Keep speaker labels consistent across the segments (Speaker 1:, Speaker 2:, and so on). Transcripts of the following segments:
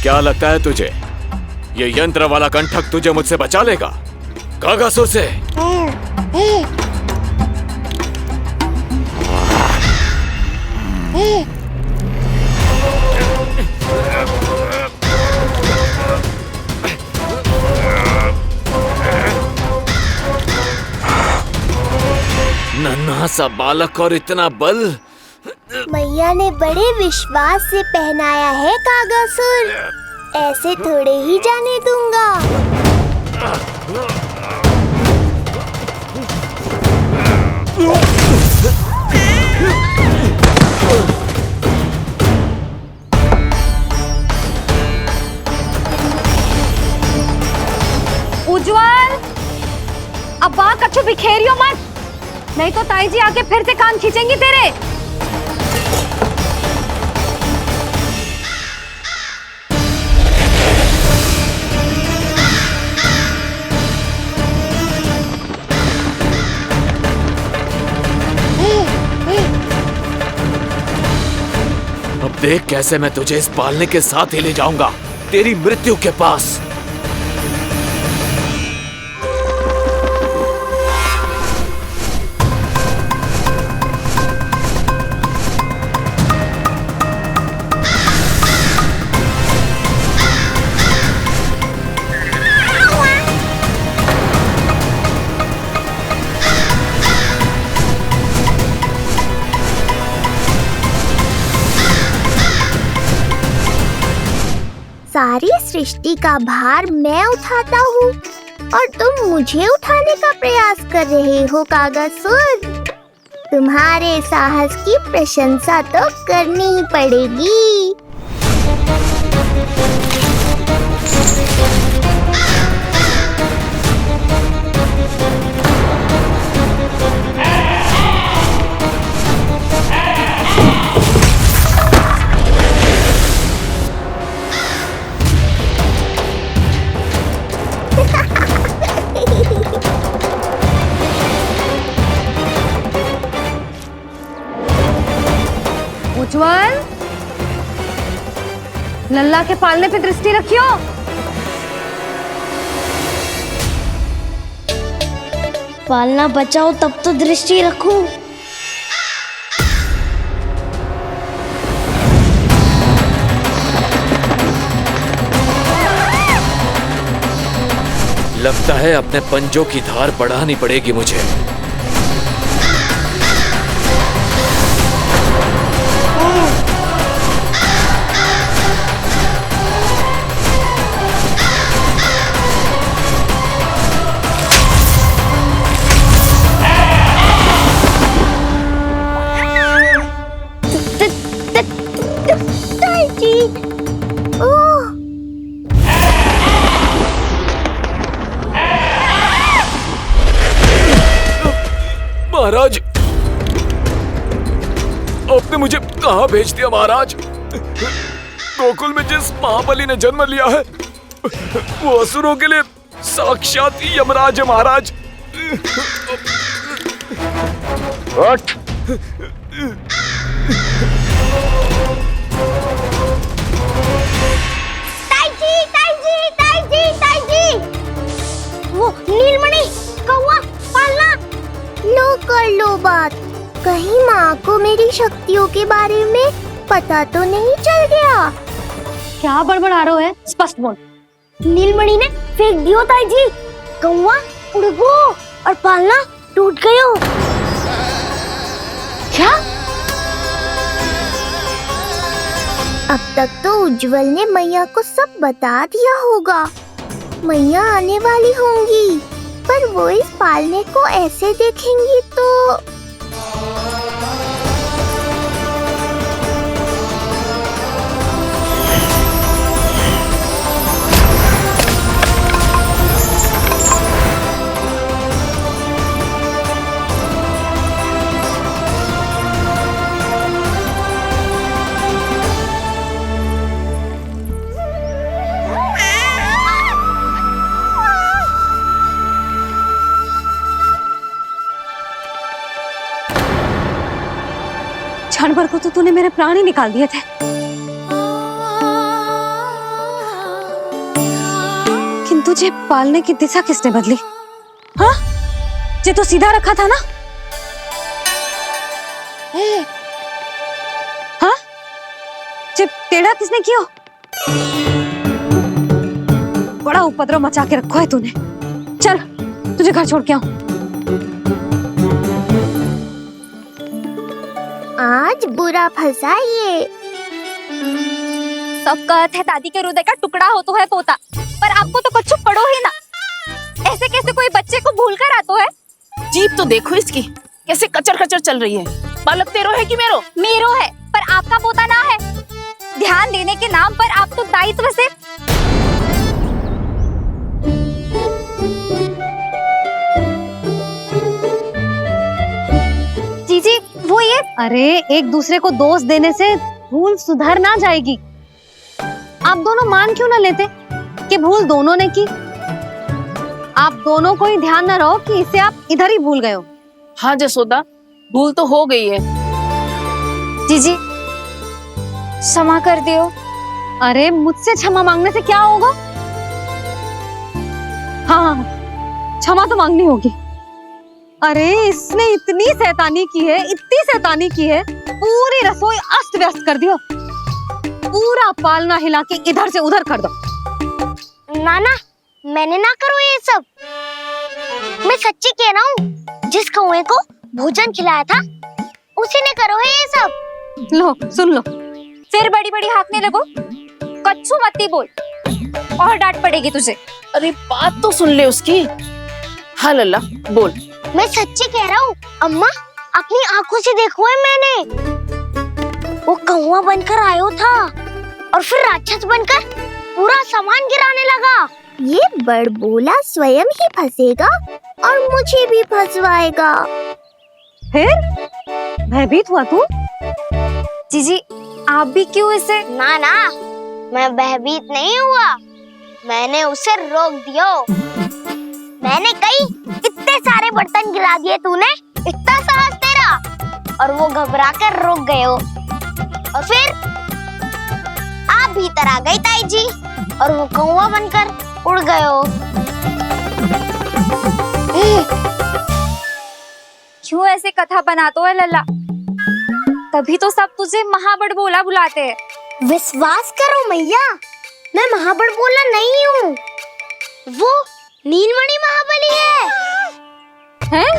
Speaker 1: क्या लगता है तुझे ये यंत्र वाला कंठक तुझे मुझसे बचा लेगा कागासुर से? नन्हा सा बालक और इतना बल।
Speaker 2: मैया ने बड़े विश्वास से पहनाया है कागासुर, ऐसे थोड़े ही जाने दूंगा।
Speaker 3: उज्जवल, अब बात कच्चू बिखेरियो मत, नहीं तो ताई जी आके फिर से कान खींचेंगी तेरे।
Speaker 1: अब देख कैसे मैं तुझे इस पालने के साथ ही ले जाऊंगा तेरी मृत्यु के पास।
Speaker 2: सारी सृष्टि का भार मैं उठाता हूँ और तुम मुझे उठाने का प्रयास कर रहे हो कागासुर। तुम्हारे साहस की प्रशंसा तो करनी ही पड़ेगी।
Speaker 3: उज्जवल, लल्ला के पालने पे दृष्टि रखियो।
Speaker 2: पालना बचाओ तब तो दृष्टि रखूं।
Speaker 1: लगता है अपने पंजों की धार बढ़ानी पड़ेगी मुझे। महाराज, आपने मुझे कहां भेज दिया महाराज? गोकुल में जिस महाबली ने जन्म लिया है वो असुरों के लिए साक्षात यमराज है महाराज।
Speaker 4: उठ।
Speaker 2: वो नीलमणि, कौवा, पालना। लो कर लो बात, कहीं माँ को मेरी शक्तियों के बारे में पता तो नहीं चल गया।
Speaker 3: क्या बड़बड़ा रहे हो है? स्पष्ट बोल।
Speaker 2: नीलमणि ने फेंक दियो ताई जी, कौवा उड़ गयो और पालना टूट गयो।
Speaker 3: क्या?
Speaker 2: अब तक तो उज्जवल ने मैया को सब बता दिया होगा। मैया आने वाली होंगी, पर वो इस पालने को ऐसे देखेंगी तो
Speaker 3: क्षण भर को तो तूने मेरे प्राण ही निकाल दिए थे। तुझे पालने की दिशा किसने बदली? हाँ, जे तो सीधा रखा था ना? हाँ, जे टेढ़ा किसने किया? बड़ा उपद्रव मचा के रखा है तूने। चल, तुझे घर छोड़ के आऊं।
Speaker 2: आज बुरा फंसा ये।
Speaker 3: सब कहते हैं दादी के हृदय का टुकड़ा हो तो है पोता, पर आपको तो कुछ पड़ो ही ना। ऐसे कैसे कोई बच्चे को भूल कर आतो है?
Speaker 5: जीप तो देखो इसकी, कैसे कचर कचर चल रही है। बालक तेरो है कि मेरो?
Speaker 3: मेरो है, पर आपका पोता ना है। ध्यान देने के नाम पर आप तो दायित्व से जीजी वो ये। अरे एक दूसरे को दोष देने से भूल सुधर ना जाएगी। आप दोनों मान क्यों ना लेते कि भूल दोनों ने की? आप दोनों को ही ध्यान न रहो कि इसे आप इधर ही भूल गए हो।
Speaker 5: हाँ जसोदा, भूल तो हो गई है।
Speaker 3: जीजी क्षमा कर दियो। अरे मुझसे क्षमा मांगने से क्या होगा? हाँ, क्षमा तो मांगनी होगी। अरे इसने इतनी शैतानी की है, इतनी शैतानी की है, पूरी रसोई अस्त व्यस्त कर दियो। पूरा पालना हिला के इधर से उधर कर दो।
Speaker 2: नाना, मैंने ना करो ये सब। मैं सच्ची कह रहा हूँ, जिस कौवे को भोजन खिलाया था उसी ने करो है ये सब।
Speaker 3: लो सुन लो, फिर बड़ी बड़ी हाँकने लगो। कच्चू मत बोल, और डांट पड़ेगी तुझे।
Speaker 5: अरे बात तो सुन ले उसकी। हाँ लल्ला बोल।
Speaker 2: मैं सच्ची कह रहा हूँ अम्मा, अपनी आंखों से देखो है मैंने। वो कौवा बनकर आयो था और फिर राक्षस बनकर पूरा सामान गिराने लगा। ये बड़बोला स्वयं ही फंसेगा और मुझे भी फंसवाएगा।
Speaker 3: फिर भयभीत हुआ तू? जीजी आप भी क्यों इसे?
Speaker 2: ना ना, मैं भयभीत नहीं हुआ, मैंने उसे रोक दिया। मैंने कही इतने सारे बर्तन गिरा दिए तूने, इतना साहस तेरा, और वो घबरा कर रुक गए हो। और फिर आप भीतर आ गई ताई जी और वो कौवा बनकर उड़ गए हो।
Speaker 3: क्यों ऐसे कथा बनाते हो लल्ला? तभी तो सब तुझे महाबड़बोला बुलाते हैं।
Speaker 2: विश्वास करो मैया, मैं महाबड़बोला नहीं हूँ, वो नीलमणि महाबली है।
Speaker 3: हैं?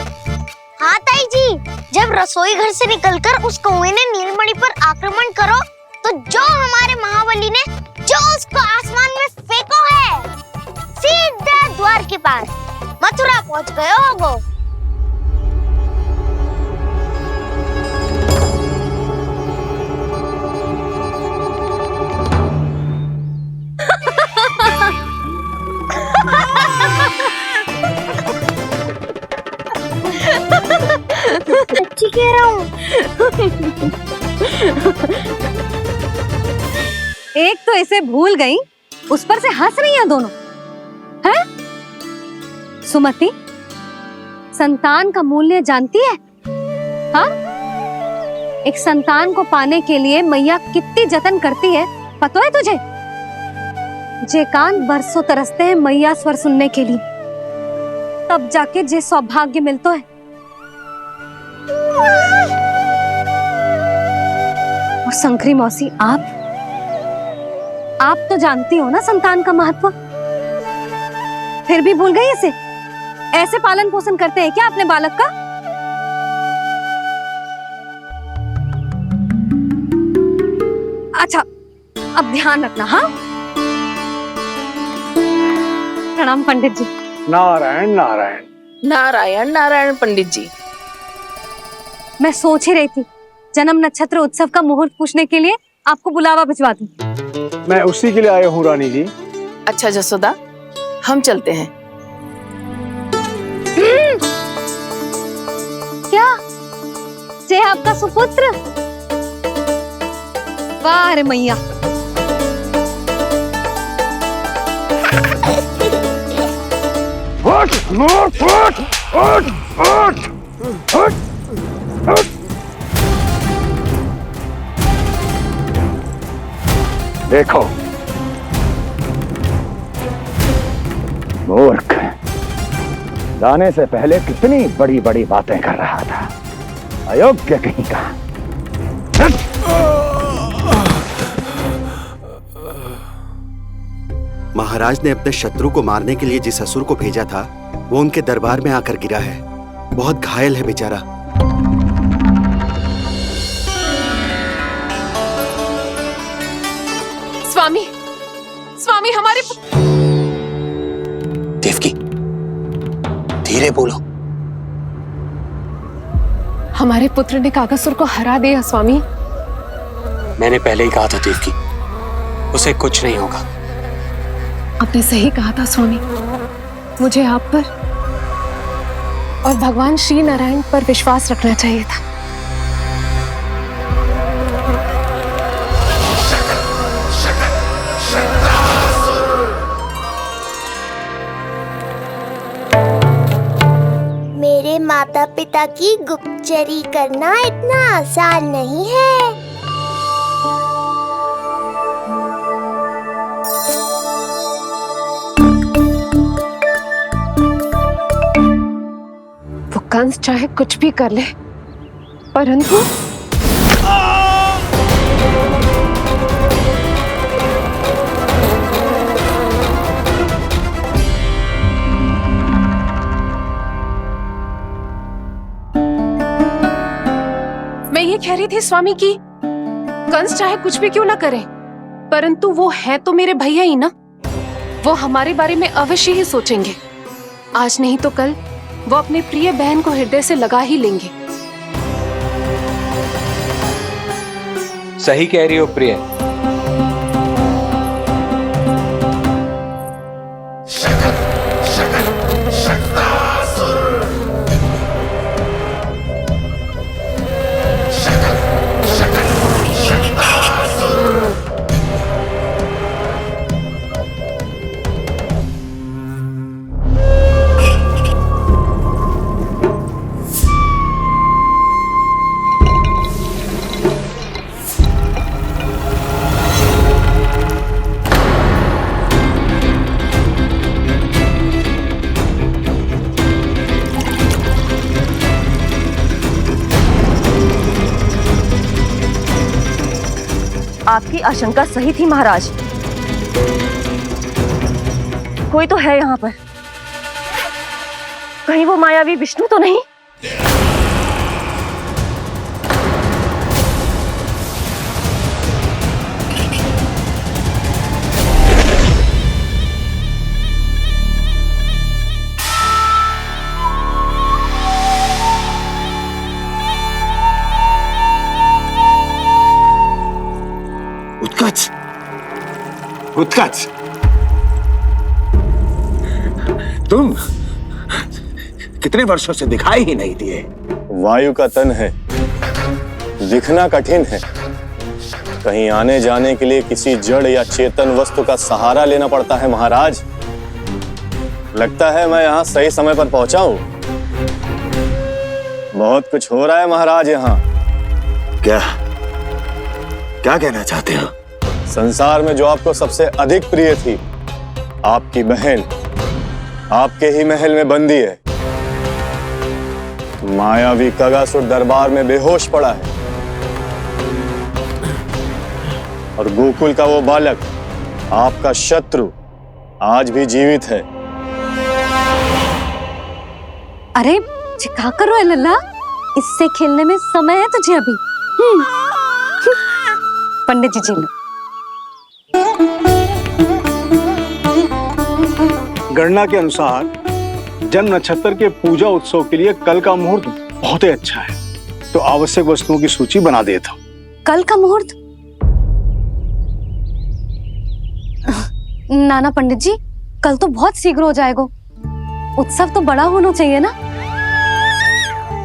Speaker 2: हाँ ताई जी, जब रसोई घर से निकलकर उस कौवे ने नीलमणि पर आक्रमण करो तो जो हमारे महाबली ने जो उसको आसमान में फेंको है, सीधा द्वार के पास मथुरा पहुंच गए होगो। सच्ची कह रहा हूँ।
Speaker 3: एक तो इसे भूल गई, उस पर से हंस रही हैं दोनों। हैं? सुमति, संतान का मूल्य जानती है? हाँ? एक संतान को पाने के लिए मैया कितनी जतन करती है, पता है तुझे? जे कान बरसों तरसते हैं मैया स्वर सुनने के लिए, तब जाके जे सौभाग्य मिलता है। और शंकरी मौसी, आप तो जानती हो ना संतान का महत्व, फिर भी भूल गई इसे? ऐसे पालन पोषण करते हैं क्या अपने बालक का? अच्छा, अब ध्यान रखना। हाँ, प्रणाम पंडित जी।
Speaker 4: नारायण नारायण।
Speaker 5: नारायण नारायण पंडित जी।
Speaker 3: मैं सोच ही रही थी जन्म नक्षत्र उत्सव का मुहूर्त पूछने के लिए आपको बुलावा भिजवा दूं।
Speaker 4: मैं उसी के लिए आया हूँ रानी जी।
Speaker 5: अच्छा जसोदा, हम चलते हैं।
Speaker 3: क्या जे आपका सुपुत्र? वाह रे मैया।
Speaker 4: उठ, उठ, उठ, उठ, उठ, उठ, उठ। देखो,
Speaker 6: मूर्ख, जाने से पहले कितनी बड़ी बड़ी बातें कर रहा था, अयोग्य कहीं का।
Speaker 7: महाराज ने अपने शत्रु को मारने के लिए जिस असुर को भेजा था वो उनके दरबार में आकर गिरा है। बहुत घायल है बेचारा।
Speaker 5: स्वामी, स्वामी हमारे
Speaker 7: देवकी, धीरे बोलो।
Speaker 5: हमारे पुत्र ने कागासुर को हरा दिया स्वामी।
Speaker 8: मैंने पहले ही कहा था देवकी, उसे कुछ नहीं होगा।
Speaker 5: आपने सही कहा था स्वामी। मुझे आप पर और भगवान श्री नारायण पर विश्वास रखना चाहिए था।
Speaker 2: मेरे माता पिता की गुप्तचरी करना इतना आसान नहीं है।
Speaker 5: वो कंस चाहे कुछ भी कर ले, परंतु मैं ये कह रही थी स्वामी कि कंस चाहे कुछ भी क्यों ना करे, परंतु वो है तो मेरे भैया ही ना। वो हमारे बारे में अवश्य ही सोचेंगे। आज नहीं तो कल वो अपने प्रिय बहन को हृदय से लगा ही लेंगे।
Speaker 8: सही कह रही हो प्रिय।
Speaker 3: आपकी आशंका सही थी महाराज। कोई तो है यहाँ पर। कहीं वो मायावी विष्णु तो नहीं?
Speaker 7: उत्कच, उत्कच, तुम कितने वर्षों से दिखाई ही नहीं दिए।
Speaker 4: वायु का तन है, दिखना कठिन है। कहीं आने जाने के लिए किसी जड़ या चेतन वस्तु का सहारा लेना पड़ता है महाराज। लगता है मैं यहाँ सही समय पर पहुंचा हूँ। बहुत कुछ हो रहा है महाराज यहाँ।
Speaker 7: क्या क्या कहना चाहते हो?
Speaker 4: संसार में जो आपको सबसे अधिक प्रिय थी, आपकी बहन, आपके ही महल में बंदी है। मायावी कागासुर दरबार में बेहोश पड़ा है और गोकुल का वो बालक, आपका शत्रु, आज भी जीवित है।
Speaker 3: अरे चिका करो लल्ला, इससे खेलने में समय है तुझे अभी। पंडित जी लो।
Speaker 4: गणना के अनुसार जन्म नक्षत्र के पूजा उत्सव के लिए कल का मुहूर्त बहुत ही अच्छा है, तो आवश्यक वस्तुओं की सूची बना देता हूँ।
Speaker 3: कल का मुहूर्त? नाना पंडित जी, कल तो बहुत शीघ्र हो जाएगा। उत्सव तो बड़ा होना चाहिए ना।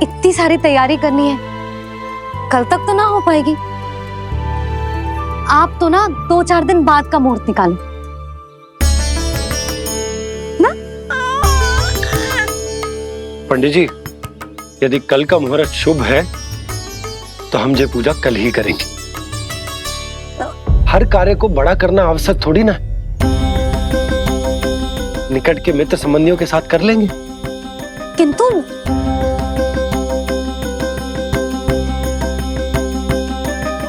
Speaker 3: इतनी सारी तैयारी करनी है, कल तक तो ना हो पाएगी। आप तो ना 2-4 दिन बाद का मुहूर्त निकालो ना।
Speaker 8: पंडित जी, यदि कल का मुहूर्त शुभ है तो हम ये पूजा कल ही करेंगे। हर कार्य को बड़ा करना आवश्यक थोड़ी ना। निकट के मित्र संबंधियों के साथ कर लेंगे।
Speaker 3: किंतु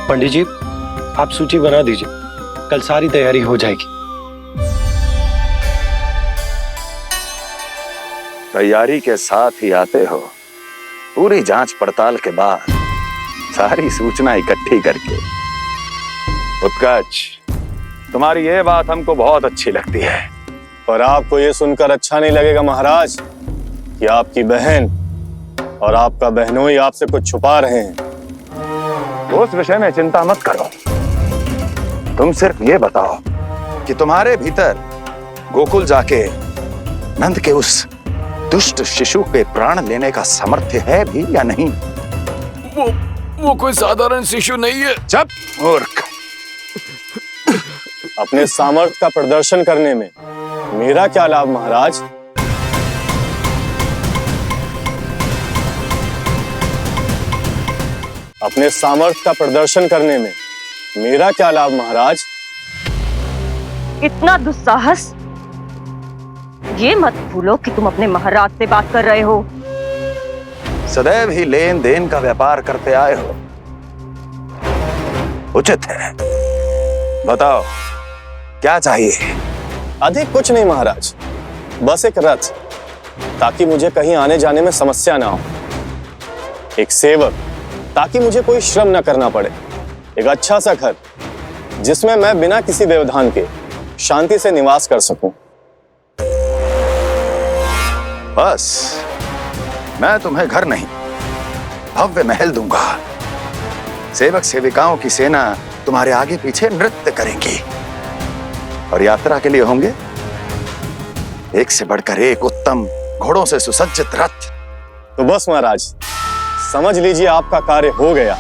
Speaker 8: पंडित जी, आप सूची बना दीजिए, कल सारी तैयारी हो जाएगी।
Speaker 6: तैयारी के साथ ही आते हो, पूरी जांच पड़ताल के बाद सारी सूचना इकट्ठी करके। उत्कर्ष, तुम्हारी ये बात हमको बहुत अच्छी लगती है।
Speaker 4: पर आपको ये सुनकर अच्छा नहीं लगेगा महाराज कि आपकी बहन और आपका बहनोई आपसे कुछ छुपा रहे हैं।
Speaker 6: उस विषय में चिंता मत करो, तुम सिर्फ ये बताओ कि तुम्हारे भीतर गोकुल जाके नंद के उस दुष्ट शिशु के प्राण लेने का सामर्थ्य है भी या नहीं?
Speaker 1: वो कोई साधारण शिशु नहीं है।
Speaker 6: चुप मूर्ख।
Speaker 4: अपने सामर्थ्य का प्रदर्शन करने में मेरा क्या लाभ महाराज? अपने सामर्थ्य का प्रदर्शन करने में मेरा क्या लाभ महाराज?
Speaker 9: इतना दुस्साहस! ये मत भूलो कि तुम अपने महाराज से बात कर रहे हो।
Speaker 6: सदैव ही लेन देन का व्यापार करते आए हो, उचित है। बताओ क्या चाहिए?
Speaker 4: अधिक कुछ नहीं महाराज, बस एक रथ, ताकि मुझे कहीं आने जाने में समस्या ना हो। एक सेवक, ताकि मुझे कोई श्रम न करना पड़े। एक अच्छा सा घर, जिसमें मैं बिना किसी व्यवधान के शांति से निवास कर सकूं।
Speaker 6: बस, मैं तुम्हें घर नहीं, भव्य महल दूंगा। सेवक सेविकाओं की सेना तुम्हारे आगे पीछे नृत्य करेंगी और यात्रा के लिए होंगे एक से बढ़कर एक उत्तम घोड़ों से सुसज्जित रथ।
Speaker 4: तो बस महाराज, समझ लीजिए आपका कार्य हो गया।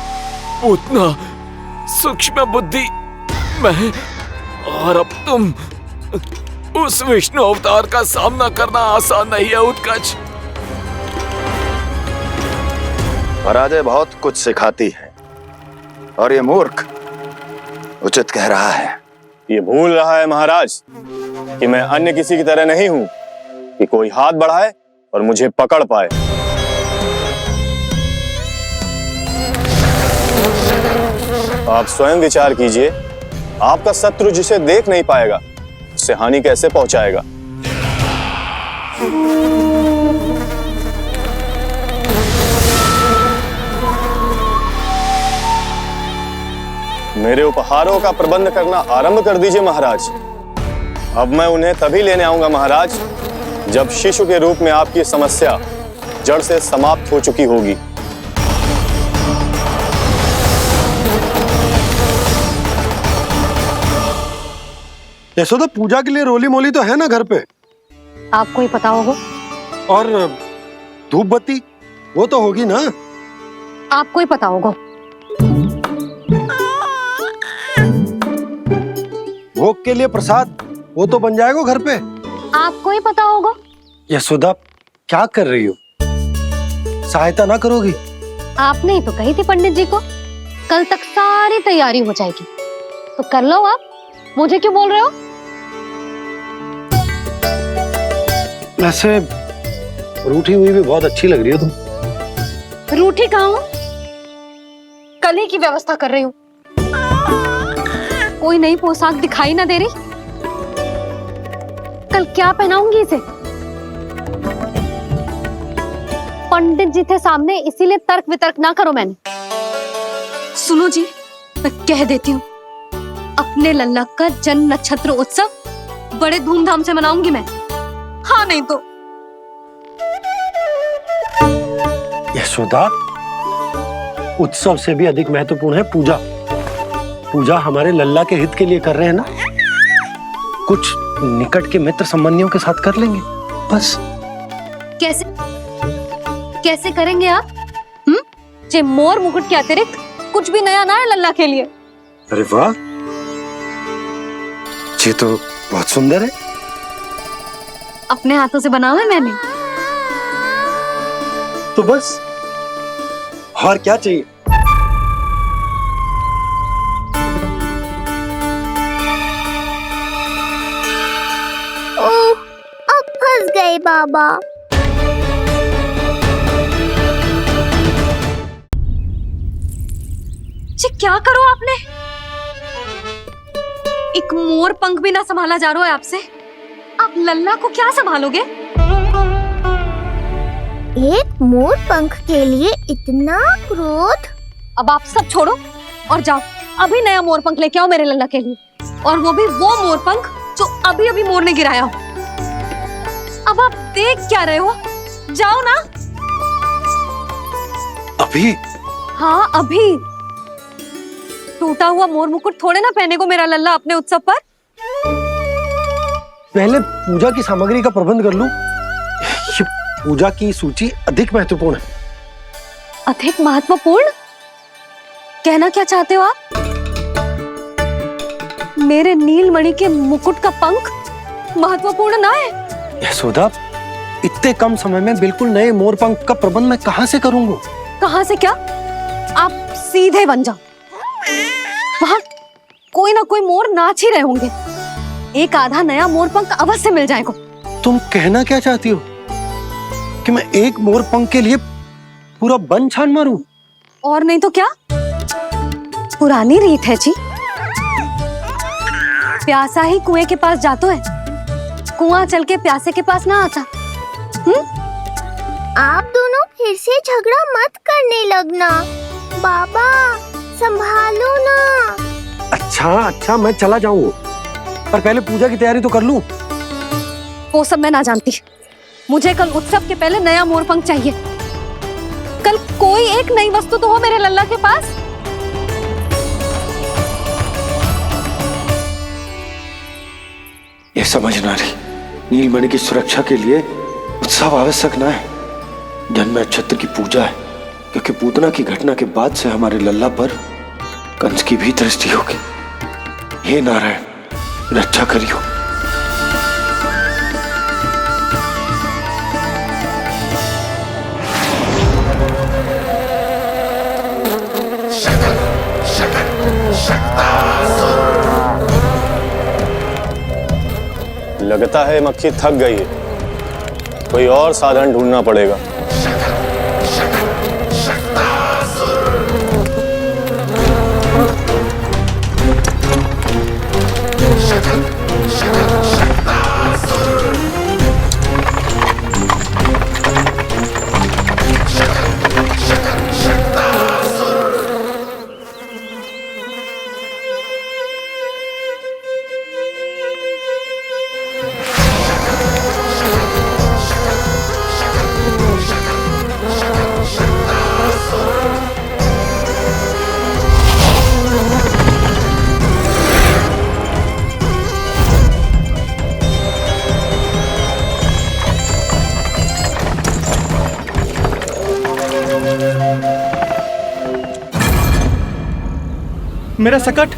Speaker 1: उतना सूक्ष्म बुद्धि मैं, और अब तुम, उस विष्णु अवतार का सामना करना आसान नहीं है उत्कर्ष।
Speaker 6: पराजय बहुत कुछ सिखाती है और ये मूर्ख उचित कह रहा है।
Speaker 4: ये भूल रहा है महाराज कि मैं अन्य किसी की तरह नहीं हूं कि कोई हाथ बढ़ाए और मुझे पकड़ पाए। आप स्वयं विचार कीजिए, आपका शत्रु जिसे देख नहीं पाएगा उसे हानि कैसे पहुंचाएगा? मेरे उपहारों का प्रबंध करना आरंभ कर दीजिए महाराज। अब मैं उन्हें तभी लेने आऊंगा महाराज, जब शिशु के रूप में आपकी समस्या जड़ से समाप्त हो चुकी होगी।
Speaker 8: यशोदा, पूजा के लिए रोली मोली तो है ना घर पे?
Speaker 3: आपको ही पता होगा।
Speaker 8: और धूप बत्ती वो तो होगी ना?
Speaker 3: आपको ही पता होगा।
Speaker 8: भोग के लिए प्रसाद वो तो बन जाएगा घर पे।
Speaker 3: आपको ही पता होगा।
Speaker 8: यशोदा, क्या कर रही हो? सहायता ना करोगी?
Speaker 3: आपने ही तो कही थी पंडित जी को, कल तक सारी तैयारी हो जाएगी, तो कर लो आप। मुझे क्यों बोल रहे हो?
Speaker 8: वैसे रूठी हुई भी बहुत अच्छी लग रही हो तुम।
Speaker 3: रूठी कहाँ हूँ? कल ही की व्यवस्था कर रही हूँ। कोई नई पोशाक दिखाई ना दे रही? कल क्या पहनाऊंगी इसे? पंडित जी थे सामने, इसीलिए तर्क वितर्क ना करो। मैंने सुनो जी, मैं कह देती हूँ, अपने लल्ला का जन्म नक्षत्र उत्सव बड़े धूमधाम से मनाऊंगी मैं। हाँ नहीं तो।
Speaker 8: यशोदा, उत्सव से भी अधिक महत्वपूर्ण है पूजा। पूजा हमारे लल्ला के हित के लिए कर रहे हैं ना। कुछ निकट के मित्र संबंधियों के साथ कर लेंगे बस।
Speaker 3: कैसे कैसे करेंगे आप? जे मोर मुकुट के अतिरिक्त कुछ भी नया ना है लल्ला के लिए।
Speaker 8: अरे वाह, ये तो बहुत सुंदर है।
Speaker 3: अपने हाथों से बना है मैंने।
Speaker 8: तो बस, और क्या चाहिए?
Speaker 2: बाबा।
Speaker 3: जी क्या करो आपने? एक मोर पंख भी ना संभाला जा रहा है आपसे। आप लल्ला को क्या संभालोगे?
Speaker 2: एक मोर पंख के लिए इतना क्रोध?
Speaker 3: अब आप सब छोड़ो और जाओ अभी नया मोर पंख लेके आओ मेरे लल्ला के लिए, और वो भी वो मोर पंख जो अभी अभी मोर ने गिराया हो। अब आप देख क्या रहे हो? जाओ ना।
Speaker 8: अभी?
Speaker 3: हाँ अभी। टूटा हुआ मोर मुकुट थोड़े ना पहने को मेरा लल्ला अपने उत्सव पर।
Speaker 8: पहले पूजा की सामग्री का प्रबंध कर लूं। ये पूजा की सूची अधिक महत्वपूर्ण है।
Speaker 3: अधिक महत्वपूर्ण? कहना क्या चाहते हो आप? मेरे नीलमणि के मुकुट का पंख महत्वपूर्ण ना है?
Speaker 8: यशोदा, इतने कम समय में बिल्कुल नए मोर पंख का प्रबंध मैं कहां से करूंगा?
Speaker 3: कहां से क्या? आप सीधे बन जाओ। वहां कोई ना कोई मोर नाच ही रहे होंगे। एक आधा नया मोर पंख अवश्य मिल जाएगा।
Speaker 8: तुम कहना क्या चाहती हो कि मैं एक मोर पंख के लिए पूरा वन छान मारूं?
Speaker 3: और नहीं तो क्या, पुरानी रीत है जी। प्यासा ही कुएं के पास जातो है, कुआं चल के प्यासे के पास ना आता।
Speaker 2: आप दोनों फिर से झगड़ा मत करने लगना। बाबा संभालो ना।
Speaker 8: अच्छा मैं चला जाऊंगा, पर पहले पूजा की तैयारी तो कर लूं।
Speaker 3: वो सब मैं ना जानती। मुझे कल उत्सव के पहले नया मोर पंख चाहिए। कल कोई एक नई वस्तु तो हो मेरे लल्ला के पास।
Speaker 8: ये समझ ना रही, नीलमणि की सुरक्षा के लिए उत्सव आवश्यक ना है, जन्म नक्षत्र की पूजा है, क्योंकि पूतना की घटना के बाद से हमारे लल्ला पर कंस की भी दृष्टि होगी। हे नारायण, रक्षा करियो।
Speaker 4: लगता है मक्खी थक गई है, कोई और साधन ढूंढना पड़ेगा।
Speaker 8: मेरा सकट।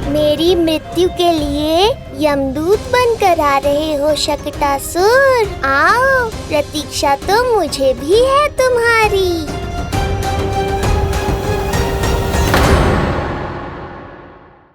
Speaker 2: मेरी मृत्यु के लिए यमदूत बनकर आ रहे हो शकटासुर? आओ, प्रतीक्षा तो मुझे भी है तुम्हारी।